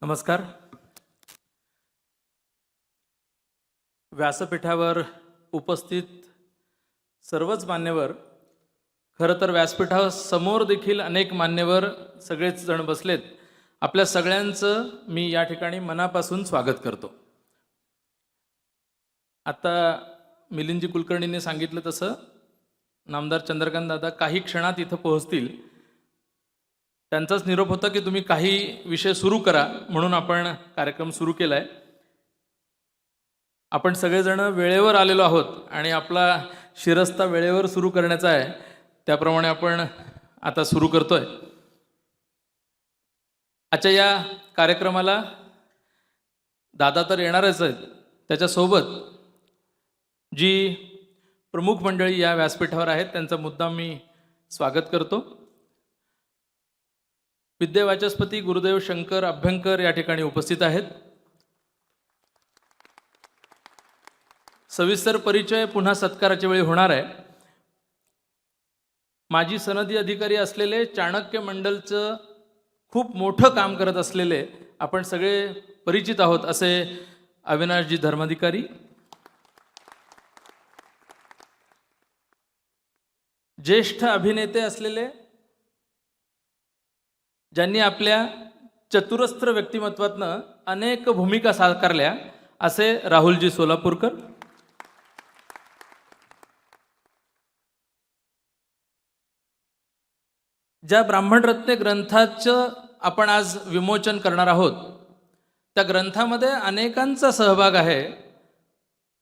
नमस्कार. व्यासपीठावर उपस्थित सर्वच मान्यवर, खरं तर व्यासपीठासमोर देखील अनेक मान्यवर सगळेच जण बसलेत. आपल्या सगळ्यांचं मी या ठिकाणी मनापासून स्वागत करतो. आता मिलिंदजी कुलकर्णींनी सांगितलं तसं नामदार चंद्रकांत दादा काही क्षणात इथं पोहोचतील. त्यांचाच निरोप होता की तुम्ही काही विषय सुरू करा, म्हणून आपण कार्यक्रम सुरू केला आहे. आपण सगळेजण वेळेवर आलेलो आहोत आणि आपला शिरस्ता वेळेवर सुरू करण्याचा आहे, त्याप्रमाणे आपण आता सुरू करतोय. आजच्या या कार्यक्रमाला दादा तर येणारच आहेत, त्याच्यासोबत जी प्रमुख मंडळी या व्यासपीठावर आहेत त्यांचा मुद्दाम मी स्वागत करतो. विद्यावाचस्पती गुरुदेव शंकर अभ्यंकर या ठिकाणी उपस्थित आहेत. सविस्तर परिचय पुन्हा सत्काराच्या वेळी होणार आहे. माजी सनदी अधिकारी असलेले चाणक्य मंडलचं खूप मोठं काम करत असलेले आपण सगळे परिचित आहोत असे अविनाशजी धर्माधिकारी, ज्येष्ठ अभिनेते असलेले ज्यांनी आपल्या चतुरस्त्र व्यक्तिमत्वातनं अनेक भूमिका साकारल्या असे राहुलजी सोलापूरकर, ज्या ब्राह्मणरत्ने ग्रंथाचं आपण आज विमोचन करणार आहोत त्या ग्रंथामध्ये अनेकांचा सहभाग आहे.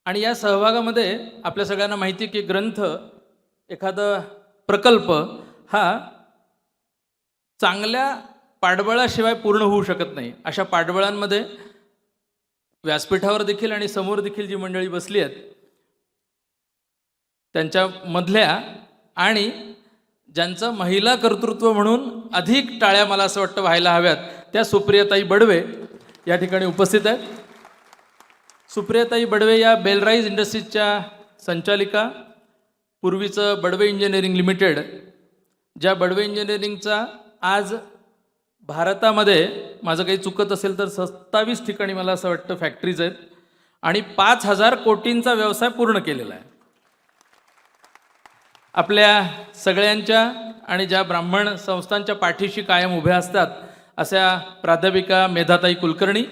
आणि या सहभागामध्ये आपल्या सगळ्यांना माहिती की ग्रंथ, एखादा प्रकल्प हा चांगल्या पाठबळाशिवाय पूर्ण होऊ शकत नाही. अशा पाठबळांमध्ये व्यासपीठावर देखील आणि समोर देखील जी मंडळी बसली आहेत त्यांच्यामधल्या आणि ज्यांचं महिला कर्तृत्व म्हणून अधिक टाळ्या मला असं वाटतं व्हायला हव्यात त्या सुप्रियाताई बडवे या ठिकाणी उपस्थित आहेत. सुप्रियाताई बडवे या बेलराईज इंडस्ट्रीजच्या संचालिका, पूर्वीचं बडवे इंजिनिअरिंग लिमिटेड, ज्या बडवे इंजिनिअरिंगचा आज भारतामध्ये माझं काही चुकत असेल तर 27 ठिकाणी मला असं वाटतं फॅक्टरीज आहेत आणि 5,000 कोटींचा व्यवसाय पूर्ण केलेला आहे. आपल्या सगळ्यांच्या आणि ज्या ब्राह्मण संस्थांच्या पाठीशी कायम उभ्या असतात अशा प्राध्यापिका मेधाताई कुलकर्णी,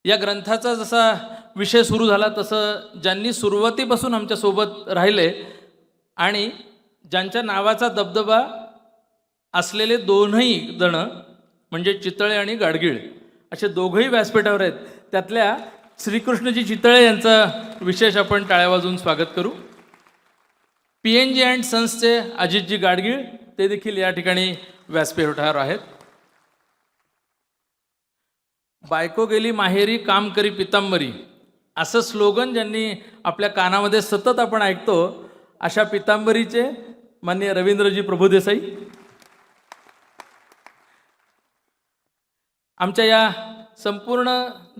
या ग्रंथाचा जसा विषय सुरू झाला तसं ज्यांनी सुरुवातीपासून आमच्यासोबत राहिले आणि ज्यांच्या नावाचा दबदबा असलेले दोनही जण म्हणजे चितळे आणि गाडगीळ असे दोघंही व्यासपीठावर आहेत. त्यातल्या श्रीकृष्णजी चितळे यांचा विशेष आपण टाळ्या वाजवून स्वागत करू. PNG अँड सन्सचे अजितजी गाडगीळ ते देखील या ठिकाणी व्यासपीठावर आहेत. बायको गेली माहेरी काम करी पितांबरी असं स्लोगन ज्यांनी आपल्या कानामध्ये सतत आपण ऐकतो अशा पितांबरीचे माननीय रवींद्रजी प्रभुदेसाई, आमच्या या संपूर्ण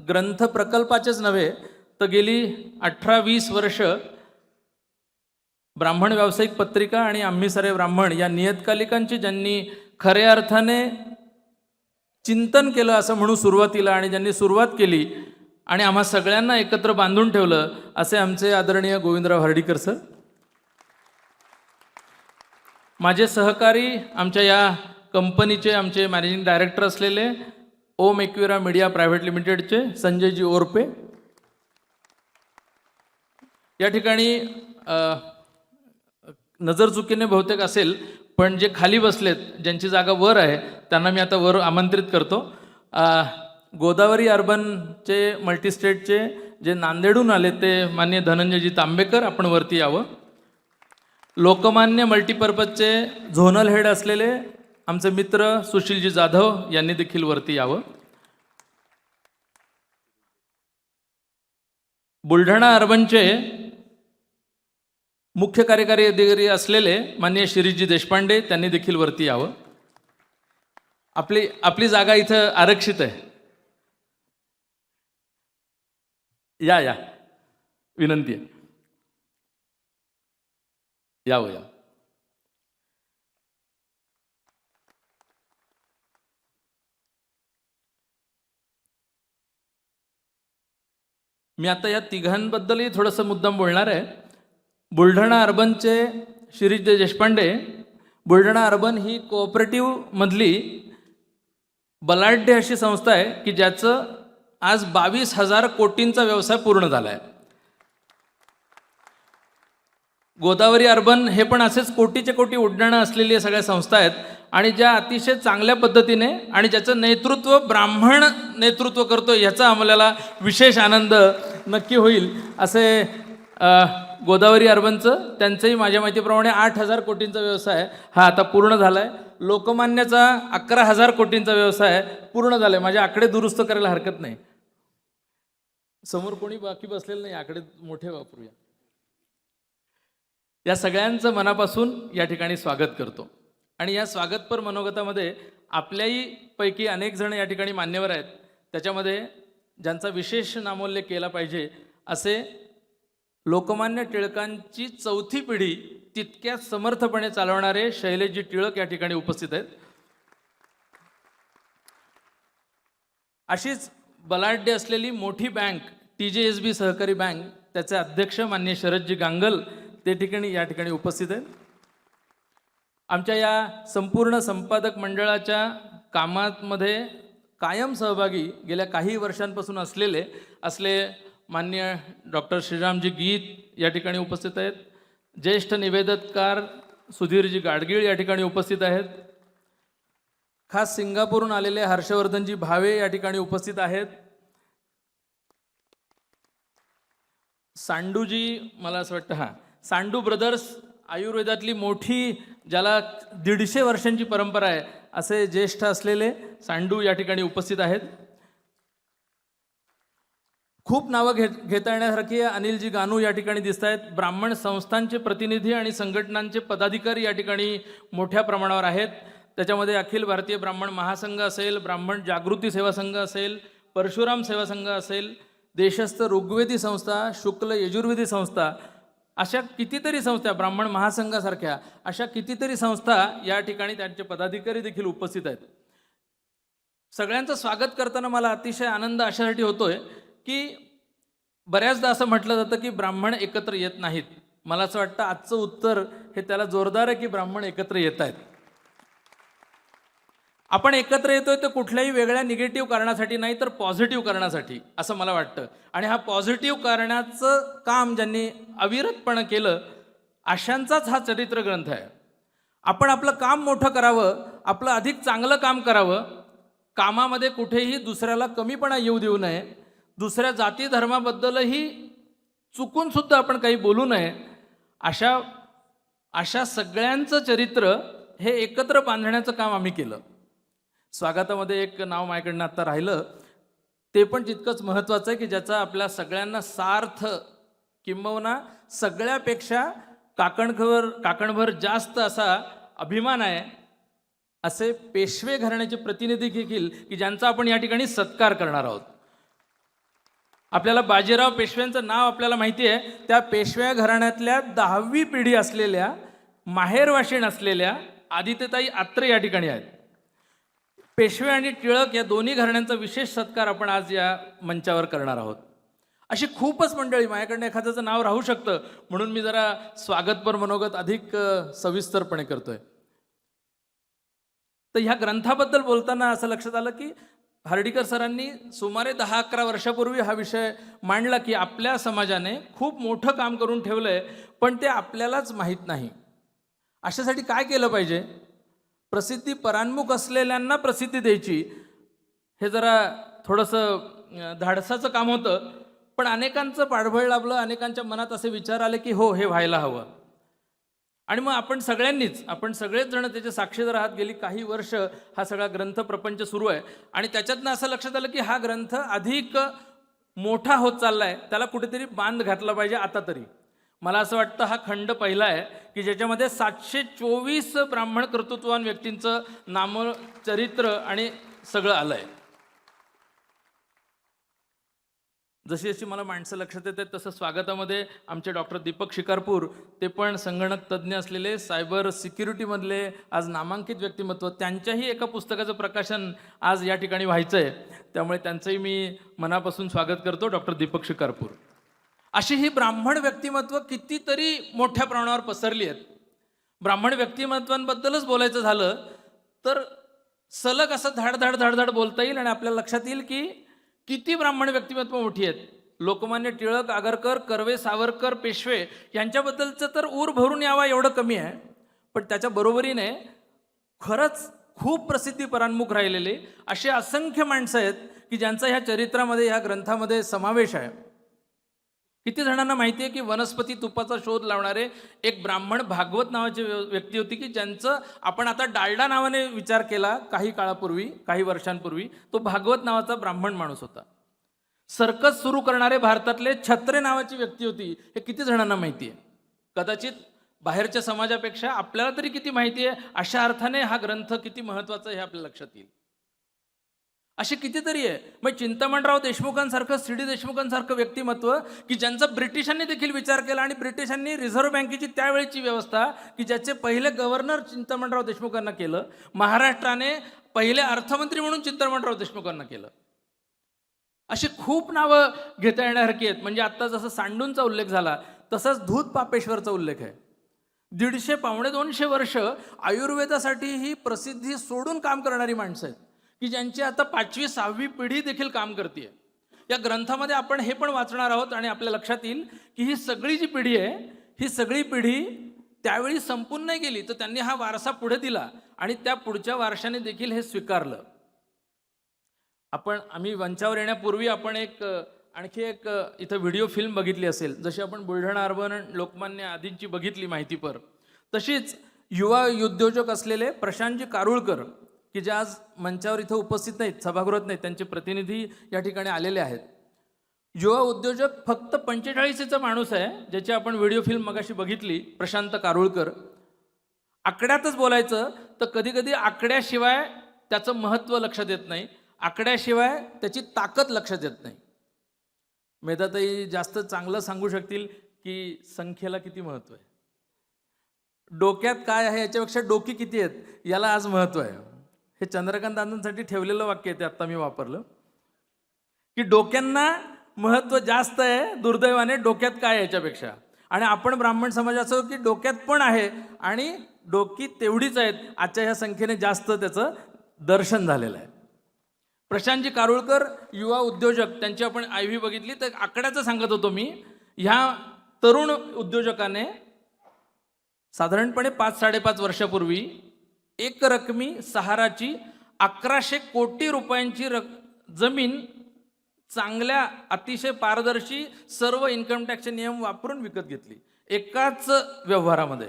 ग्रंथ प्रकल्पाचेच नव्हे तर गेली 18-20 वर्ष ब्राह्मण व्यावसायिक पत्रिका आणि आम्ही सारे ब्राह्मण या नियतकालिकांची ज्यांनी खऱ्या अर्थाने चिंतन केलं असं म्हणू सुरुवातीला, आणि ज्यांनी सुरुवात केली आणि आम्हा सगळ्यांना एकत्र बांधून ठेवलं असे आमचे आदरणीय गोविंदराव हर्डीकर सर, माझे सहकारी आमच्या या कंपनीचे आमचे मॅनेजिंग डायरेक्टर असलेले ओम एक्विरा मीडिया प्रायव्हेट लिमिटेडचे संजयजी ओरपे, या ठिकाणी नजर चुकीने बहुतेक असेल पण जे खाली बसलेत ज्यांची जागा वर आहे त्यांना मी आता वर आमंत्रित करतो. गोदावरी अर्बनचे मल्टीस्टेटचे जे नांदेडहून आले ते माननीय धनंजयजी तांबेकर आपण वरती यावं. लोकमान्य मल्टीपर्पजचे झोनल हेड असलेले आमचे मित्र सुशीलजी जाधव यांनी देखील वरती यावं. बुलढाणा अर्बनचे मुख्य कार्यकारी अधिकारी असलेले माननीय शिरीषजी देशपांडे त्यांनी देखील वरती यावं. आपली जागा इथं आरक्षित आहे. या विनंती आहे, यावं. मी आता या तिघांबद्दलही थोडंसं मुद्दाम बोलणार आहे. बुलढाणा अर्बनचे शिरीष देशपांडे. बुलढाणा अर्बन ही कोऑपरेटिव्हमधली बलाढ्य अशी संस्था आहे की ज्याचं आज 22,000 कोटींचा व्यवसाय पूर्ण झाला आहे. गोदावरी अर्बन हे पण असेच कोटीचे कोटी उड्डाणं असलेली सगळ्या संस्था आहेत आणि ज्या अतिशय चांगल्या पद्धतीने आणि ज्याचं नेतृत्व ब्राह्मण नेतृत्व करतो ह्याचा आम्हाला विशेष आनंद नक्की होईल. असे गोदावरी अर्बनचं त्यांचंही माझ्या माहितीप्रमाणे 8,000 कोटींचा व्यवसाय हा आता पूर्ण झाला आहे. लोकमान्याचा 11,000 कोटींचा व्यवसाय पूर्ण झाला आहे. माझे आकडे दुरुस्त करायला हरकत नाही. समोर कोणी बाकी बसलेलं नाही, आकडे मोठे वापरूया. या सगळ्यांचं मनापासून या ठिकाणी स्वागत करतो. आणि या स्वागतपर मनोगतामध्ये आपल्याही पैकी अनेक जण या ठिकाणी मान्यवर आहेत. त्याच्यामध्ये ज्यांचा विशेष नामोल्लेख केला पाहिजे असे लोकमान्य टिळकांची चौथी पिढी तितक्याच समर्थपणे चालवणारे शैलेशजी टिळक या ठिकाणी उपस्थित आहेत. अशीच बलाढ्य असलेली मोठी बँक TJSB सहकारी बँक, त्याचे अध्यक्ष माननीय शरदजी गांगल ते ठिकाणी या ठिकाणी उपस्थित आहेत. आमच्या या संपूर्ण संपादक मंडळाच्या कामामध्ये कायम सहभागी गेल्या काही वर्षांपासून असले माननीय डॉक्टर श्रीरामजी गीत या ठिकाणी उपस्थित आहेत. ज्येष्ठ निवेदककार सुधीरजी गाडगीळ या ठिकाणी उपस्थित आहेत. खास सिंगापूरहून आलेले हर्षवर्धनजी भावे या ठिकाणी उपस्थित आहेत. सांडूजी, मला असं वाटतं सांडू ब्रदर्स आयुर्वेदातली मोठी, ज्याला 150 वर्षांची परंपरा आहे, असे ज्येष्ठ असलेले सांडू या ठिकाणी उपस्थित आहेत. खूप नावं घेता येण्यासारखी अनिलजी गानू या ठिकाणी दिसत आहेत. ब्राह्मण संस्थांचे प्रतिनिधी आणि संघटनांचे पदाधिकारी या ठिकाणी मोठ्या प्रमाणावर आहेत. त्याच्यामध्ये अखिल भारतीय ब्राह्मण महासंघ असेल, ब्राह्मण जागृती सेवा संघ असेल, परशुराम सेवा संघ असेल, देशस्थ ऋग्वेदी संस्था, शुक्ल यजुर्वेदी संस्था, अशा कितीतरी संस्था, ब्राह्मण महासंघासारख्या अशा कितीतरी संस्था या ठिकाणी त्यांचे पदाधिकारी देखील उपस्थित आहेत. सगळ्यांचं स्वागत करताना मला अतिशय आनंद अशासाठी होतोय की बऱ्याचदा असं म्हटलं जातं की ब्राह्मण एकत्र येत नाहीत. मला असं वाटतं आजचं उत्तर हे त्याला जोरदार आहे की ब्राह्मण एकत्र येत आहेत. आपण एकत्र येतोय तर कुठल्याही वेगळ्या निगेटिव्ह कारणासाठी नाही, तर पॉझिटिव्ह कारणासाठी असं मला वाटतं. आणि हा पॉझिटिव्ह करण्याचं काम ज्यांनी अविरतपणे केलं अशांचाच हा चरित्र ग्रंथ आहे. आपण आपलं काम मोठं करावं, आपलं अधिक चांगलं काम करावं, कामामध्ये कुठेही दुसऱ्याला कमीपणा येऊ देऊ नये, दुसऱ्या जाती धर्माबद्दलही चुकून सुद्धा आपण काही बोलू नये, अशा सगळ्यांचं चरित्र हे एकत्र बांधण्याचं काम आम्ही केलं. स्वागतामध्ये एक नाव माझ्याकडनं आता राहिलं, ते पण तितकंच महत्त्वाचं आहे की ज्याचा आपल्या सगळ्यांना सार्थ किंबहुना सगळ्यापेक्षा काकणभर जास्त असा अभिमान आहे. असे पेशवे घराण्याचे प्रतिनिधी देखील की ज्यांचा आपण या ठिकाणी सत्कार करणार आहोत. आपल्याला बाजीराव पेशव्यांचं नाव आपल्याला माहिती आहे. त्या पेशव्या घराण्यातल्या 10वी पिढी असलेल्या, माहेरवाशीण असलेल्या आदित्यताई आत्रे या ठिकाणी आहेत. पेशवे आणि टिळक या दोन्ही घराण्यांचा विशेष सत्कार आपण आज या मंचावर करणार आहोत. अशी खूपच मंडळी, माझ्याकडनं एखाद्याचं नाव राहू शकतं म्हणून मी जरा स्वागतपर मनोगत अधिक सविस्तरपणे करतोय. तर ह्या ग्रंथाबद्दल बोलताना असं लक्षात आलं की हर्डीकर सरांनी सुमारे 10-11 वर्षापूर्वी हा विषय मांडला की आपल्या समाजाने खूप मोठं काम करून ठेवलंय पण ते आपल्यालाच माहीत नाही. अशासाठी काय केलं पाहिजे? प्रसिद्धी परान्मुख असलेल्यांना प्रसिद्धी द्यायची, हे जरा थोडंसं धाडसाचं काम होतं. पण अनेकांचं पाठबळ लाभलं, अनेकांच्या मनात असे विचार आले की हो, हे व्हायला हवं. आणि मग आपण सगळेच जण त्याचे साक्षीदार आहात. गेली काही वर्ष हा सगळा ग्रंथ प्रपंच सुरू आहे आणि त्याच्यातनं असं लक्षात आलं की हा ग्रंथ अधिक मोठा होत चालला आहे, त्याला कुठेतरी बांध घातला पाहिजे. आता तरी मला असं वाटतं हा खंड पहिला आहे की ज्याच्यामध्ये 724 ब्राह्मण कर्तृत्ववान व्यक्तींचं नामचरित्र आणि सगळं आलंय. जशी जशी मला माणसं लक्षात येत आहेत तसं स्वागतामध्ये आमचे डॉक्टर दीपक शिकारपूर, ते पण संगणक तज्ज्ञ असलेले, सायबर सिक्युरिटीमधले आज नामांकित व्यक्तिमत्व, त्यांच्याही एका पुस्तकाचं प्रकाशन आज या ठिकाणी व्हायचं आहे. त्यामुळे त्यांचंही मी मनापासून स्वागत करतो, डॉक्टर दीपक शिकारपूर. अशी ही ब्राह्मण व्यक्तिमत्व कितीतरी मोठ्या प्रमाणावर पसरली आहेत. ब्राह्मण व्यक्तिमत्वांबद्दलच बोलायचं झालं तर सलग असं धाडधाड धाडधाड बोलता येईल आणि आपल्याला लक्षात येईल की किती ब्राह्मण व्यक्तिमत्व मोठी आहेत. लोकमान्य टिळक, आगरकर, कर्वे, सावरकर, पेशवे यांच्याबद्दलचं तर ऊर भरून यावा एवढं कमी आहे. पण त्याच्या बरोबरीने खरंच खूप प्रसिद्धी परान्मुख राहिलेले असे असंख्य माणसं आहेत की ज्यांचा ह्या चरित्रामध्ये, ह्या ग्रंथामध्ये समावेश आहे. किती जणांना माहिती आहे की वनस्पती तुपाचा शोध लावणारे एक ब्राह्मण भागवत नावाची व्यक्ती होती की ज्यांचं आपण आता डालडा नावाने विचार केला काही काळापूर्वी, काही वर्षांपूर्वी. तो भागवत नावाचा ब्राह्मण माणूस होता. सर्कस सुरू करणारे भारतातले छत्रे नावाची व्यक्ती होती. हे किती जणांना माहिती आहे? कदाचित बाहेरच्या समाजापेक्षा आपल्याला तरी किती माहिती आहे. अशा अर्थाने हा ग्रंथ किती महत्त्वाचा आहे हे आपल्या लक्षात येईल. असे कितीतरी आहे. मग चिंतामणराव देशमुखांसारखं, सी डी देशमुखांसारखं व्यक्तिमत्व की ज्यांचा ब्रिटिशांनी देखील विचार केला आणि ब्रिटिशांनी रिझर्व्ह बँकेची त्यावेळेची व्यवस्था की ज्याचे पहिले गव्हर्नर चिंतामणराव देशमुखांना केलं, महाराष्ट्राने पहिले अर्थमंत्री म्हणून चिंतामणराव देशमुखांना केलं. अशी खूप नावं घेता येण्यासारखी आहेत. म्हणजे आत्ता जसं सांडूंचा उल्लेख झाला तसाच धूत पापेश्वरचा उल्लेख आहे. 150 पावणे 200 वर्ष आयुर्वेदासाठी ही प्रसिद्धी सोडून काम करणारी माणसं आहेत की ज्यांची आता 5वी 6वी पिढी देखील काम करते. या ग्रंथामध्ये आपण हे पण वाचणार आहोत आणि आपल्या लक्षात येईल की ही सगळी जी पिढी आहे, ही सगळी पिढी त्यावेळी संपून नाही गेली, तर त्यांनी हा वारसा पुढे दिला आणि त्या पुढच्या वारशाने देखील हे स्वीकारलं. आम्ही मंचावर येण्यापूर्वी आपण आणखी एक इथं व्हिडिओ फिल्म बघितली असेल, जशी आपण बुलढाणा अर्बन लोकमान्य आदींची बघितली माहितीपर, तशीच युवा उद्योजक असलेले प्रशांतजी कारुळकर की जे आज मंचावर इथं उपस्थित नाहीत, सभागृहात नाहीत, त्यांचे प्रतिनिधी या ठिकाणी आलेले आहेत. युवा उद्योजक फक्त 45चा माणूस आहे ज्याची आपण व्हिडिओ फिल्म मगाशी बघितली, प्रशांत कारुळकर. आकड्यातच बोलायचं तर कधी कधी आकड्याशिवाय त्याचं महत्त्व लक्षात येत नाही, आकड्याशिवाय त्याची ताकद लक्षात येत नाही. मेधाताई जास्त चांगलं सांगू शकतील की संख्येला किती महत्त्व आहे, डोक्यात काय आहे याच्यापेक्षा डोकी किती आहेत याला आज महत्त्व आहे. हे चंद्रकांत दादांसाठी ठेवलेलं वाक्य आहे, ते आत्ता मी वापरलं की डोक्यांना महत्त्व जास्त आहे दुर्दैवाने डोक्यात काय याच्यापेक्षा. आणि आपण ब्राह्मण समाजाचं की डोक्यात पण आहे आणि डोकी तेवढीच आहेत, आजच्या ह्या संख्येने जास्त त्याचं दर्शन झालेलं आहे. प्रशांतजी कारुळकर युवा उद्योजक, त्यांची आपण IV बघितली तर आकड्याचं सांगत होतो मी. ह्या तरुण उद्योजकाने साधारणपणे 5-5.5 वर्षापूर्वी एक रकमी सहाराची 1100 कोटी रुपयांची जमीन चांगल्या अतिशय पारदर्शी सर्व इन्कम टॅक्सचे नियम वापरून विकत घेतली एकाच व्यवहारामध्ये.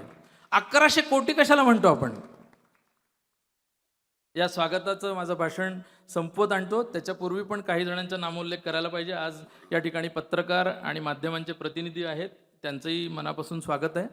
1100 कोटी कशाला म्हणतो आपण? या स्वागताचं माझं भाषण संपवत आणतो. त्याच्यापूर्वी पण काही जणांचा नामोल्लेख करायला पाहिजे. आज या ठिकाणी पत्रकार आणि माध्यमांचे प्रतिनिधी आहेत, त्यांचंही मनापासून स्वागत आहे.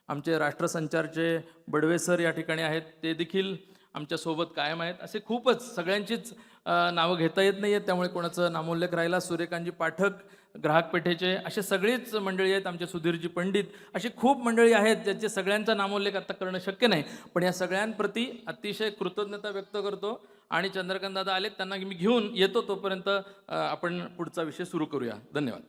आमचे राष्ट्रसंचारचे बडवे सर या ठिकाणी आहेत, ते देखील आमच्यासोबत कायम आहेत. असे खूपच सगळ्यांचीच नावं घेता येत नाही आहेत, त्यामुळे कोणाचं नामोल्लेख राहिला. सूर्यकांतजी पाठक ग्राहक पेठेचे, असे सगळीच मंडळी आहेत. आमचे सुधीरजी पंडित, अशी खूप मंडळी आहेत ज्यांचे सगळ्यांचा नामोल्लेख आता करणं शक्य नाही. पण या सगळ्यांप्रती अतिशय कृतज्ञता व्यक्त करतो. आणि चंद्रकांत दादा आलेत, त्यांना मी घेऊन येतो. तोपर्यंत आपण पुढचा विषय सुरू करूया. धन्यवाद.